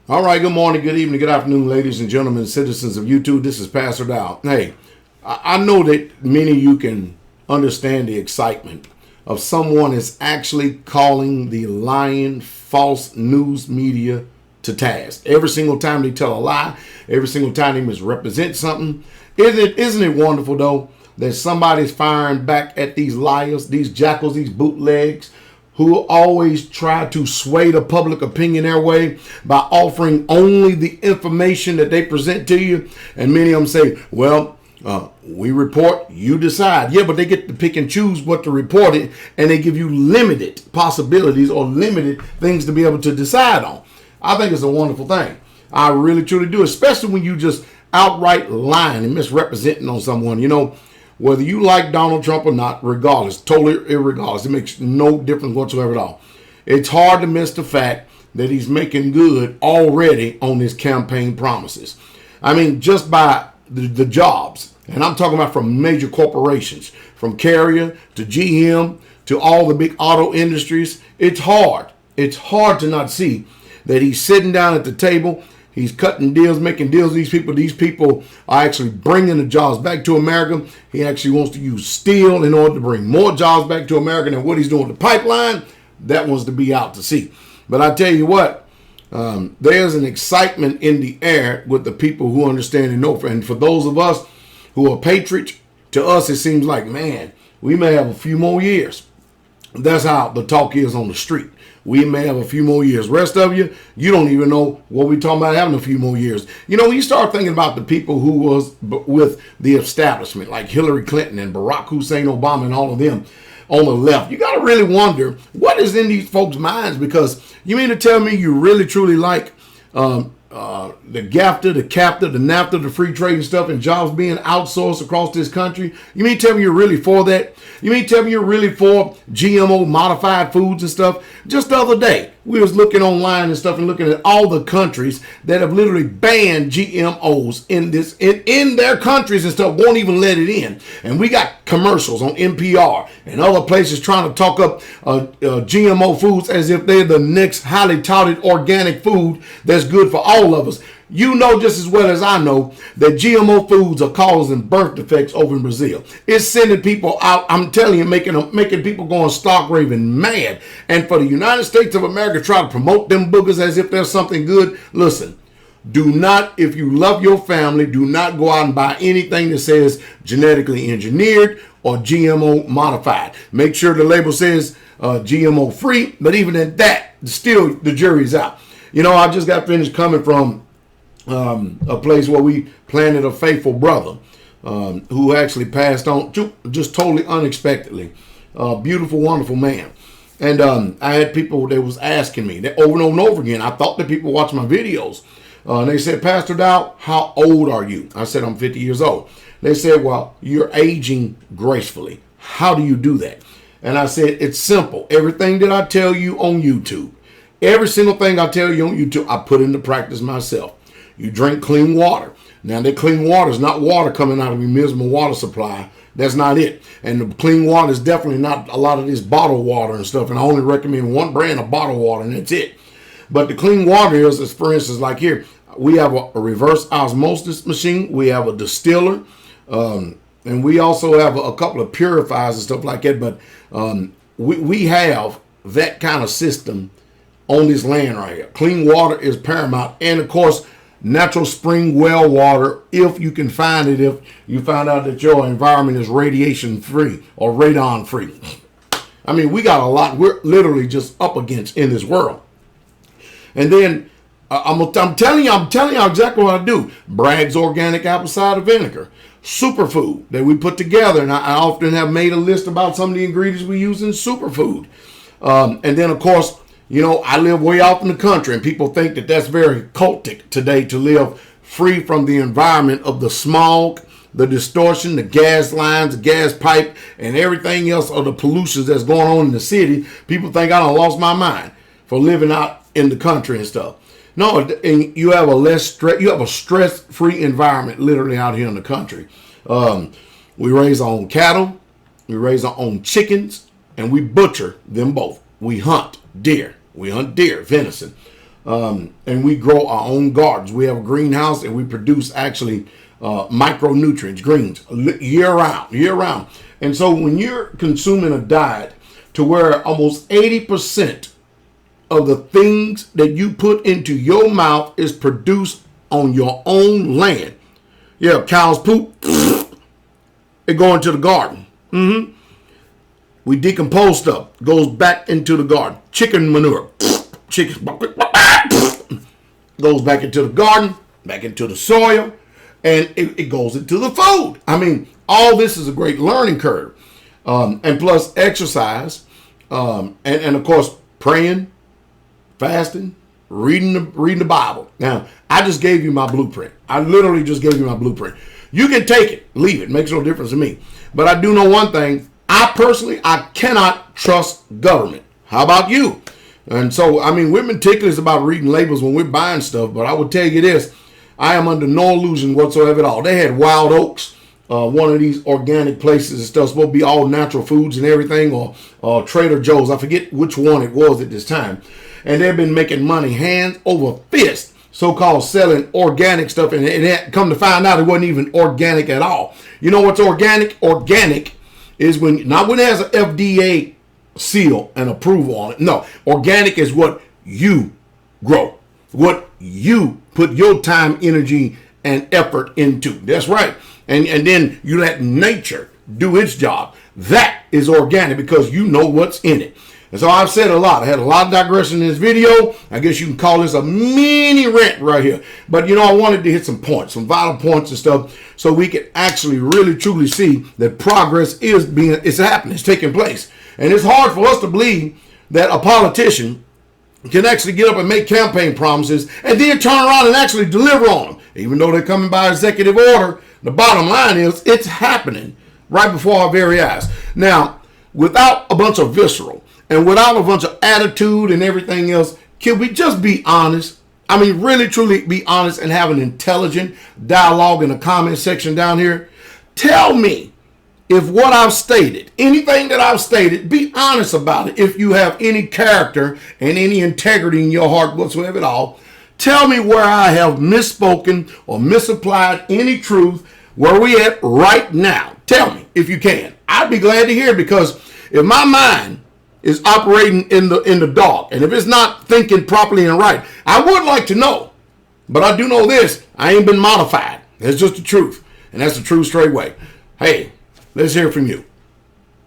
All right, good morning, good evening, good afternoon, ladies and gentlemen, citizens of YouTube. This is Pastor Dow. Hey, I know that many of you can understand the excitement of someone is actually calling the lying, false news media to task. Every single time they tell a lie, every single time they misrepresent something. Isn't it wonderful, though, that somebody's firing back at these liars, these jackals, these bootlegs, who always try to sway the public opinion their way by offering only the information that they present to you. And many of them say, well, we report, you decide. Yeah, but they get to pick and choose what to report it, and they give you limited possibilities or limited things to be able to decide on. I think it's a wonderful thing. I really, truly do, especially when you just outright lying and misrepresenting on someone. You know, whether you like Donald Trump or not, regardless, totally irregardless, it makes no difference whatsoever at all. It's hard to miss the fact that he's making good already on his campaign promises. I mean, just by the jobs, and I'm talking about from major corporations, from Carrier to GM to all the big auto industries. It's hard. It's hard to not see that he's sitting down at the table. He's cutting deals, making deals. These people are actually bringing the jobs back to America. He actually wants to use steel in order to bring more jobs back to America than what he's doing with the pipeline. That one's to be out to see. But I tell you what, there's an excitement in the air with the people who understand and know. And for those of us who are patriots, to us it seems like, man, we may have a few more years. That's how the talk is on the street. We may have a few more years. Rest of you, you don't even know what we're talking about having a few more years. You know, when you start thinking about the people who was with the establishment, like Hillary Clinton and Barack Hussein Obama and all of them on the left, you got to really wonder what is in these folks' minds, because you mean to tell me you really, truly like the GAFTA, the CAFTA, the NAFTA, the free trade and stuff, and jobs being outsourced across this country? You mean to tell me you're really for that? You mean to tell me you're really for GMO modified foods and stuff? Just the other day, we was looking online and stuff and looking at all the countries that have literally banned GMOs in their countries and stuff, won't even let it in. And we got commercials on NPR and other places trying to talk up GMO foods as if they're the next highly touted organic food that's good for all of us. You know just as well as I know that GMO foods are causing birth defects over in Brazil. It's sending people out, I'm telling you, making people going stark raving mad. And for the United States of America try to promote them boogers as if there's something good. Listen, do not, if you love your family, do not go out and buy anything that says genetically engineered or GMO modified. Make sure the label says GMO free, but even at that, still the jury's out. You know, I just got finished coming from a place where we planted a faithful brother who actually passed on just totally unexpectedly. Beautiful, wonderful man. And I had people that was asking me that over and over again. I thought that people watch my videos. And they said, Pastor Dow, how old are you? I said, I'm 50 years old. They said, well, you're aging gracefully. How do you do that? And I said, it's simple. Everything that I tell you on YouTube, every single thing I tell you on YouTube, I put into practice myself. You drink clean water. Now, that clean water is not water coming out of your miserable water supply. That's not it. And the clean water is definitely not a lot of this bottled water and stuff. And I only recommend one brand of bottled water, and that's it. But the clean water is, for instance, like here, we have a reverse osmosis machine. We have a distiller. And we also have a couple of purifiers and stuff like that. But we have that kind of system on this land right here. Clean water is paramount. And, of course, natural spring well water, if you can find it, if you find out that your environment is radiation free or radon free. I mean, we got a lot we're literally just up against in this world. And then I'm telling you exactly what I do. Bragg's organic apple cider vinegar, superfood that we put together. And I often have made a list about some of the ingredients we use in superfood. And then, of course, you know, I live way out in the country, and people think that that's very cultic today to live free from the environment of the smog, the distortion, the gas lines, the gas pipe, and everything else of the pollutions that's going on in the city. People think I done lost my mind for living out in the country and stuff. No, and you have a stress-free environment literally out here in the country. We raise our own cattle, we raise our own chickens, and we butcher them both. We hunt deer, venison. and we grow our own gardens. We have a greenhouse, and we produce actually micronutrients, greens, year round. And so when you're consuming a diet to where almost 80% of the things that you put into your mouth is produced on your own land. Yeah, cows poop, it go into the garden. We decompose stuff, goes back into the garden. Chicken manure, chicken goes back into the garden, back into the soil, and it goes into the food. I mean, all this is a great learning curve. And plus exercise, and of course, praying, fasting, reading the Bible. Now, I just gave you my blueprint. I literally just gave you my blueprint. You can take it, leave it. Makes no difference to me. But I do know one thing. I cannot trust government. How about you? And so, I mean, we're meticulous about reading labels when we're buying stuff. But I will tell you this. I am under no illusion whatsoever at all. They had Wild Oaks, one of these organic places and stuff, supposed to be all natural foods and everything, or Trader Joe's. I forget which one it was at this time. And they've been making money hand over fist, so-called selling organic stuff. And it had come to find out it wasn't even organic at all. You know what's organic? Organic is not when it has an FDA seal and approval on it. No, organic is what you grow, what you put your time, energy, and effort into. That's right. And then you let nature do its job. That is organic because you know what's in it. And so I've said a lot. I had a lot of digression in this video. I guess you can call this a mini rant right here. But, I wanted to hit some points, some vital points and stuff, so we can actually really, truly see that progress is happening, it's taking place. And it's hard for us to believe that a politician can actually get up and make campaign promises and then turn around and actually deliver on them. Even though they're coming by executive order, the bottom line is it's happening right before our very eyes. Now, without a bunch of visceral, and without a bunch of attitude and everything else, can we just be honest? I mean, really, truly be honest and have an intelligent dialogue in the comment section down here. Tell me if what I've stated, anything that I've stated, be honest about it. If you have any character and any integrity in your heart whatsoever at all, tell me where I have misspoken or misapplied any truth. Where we at right now? Tell me if you can. I'd be glad to hear, because if my mind is operating in the dark, and if it's not thinking properly and right, I would like to know. But I do know this: I ain't been modified. It's just the truth, and that's the true straight way. Hey, let's hear from you.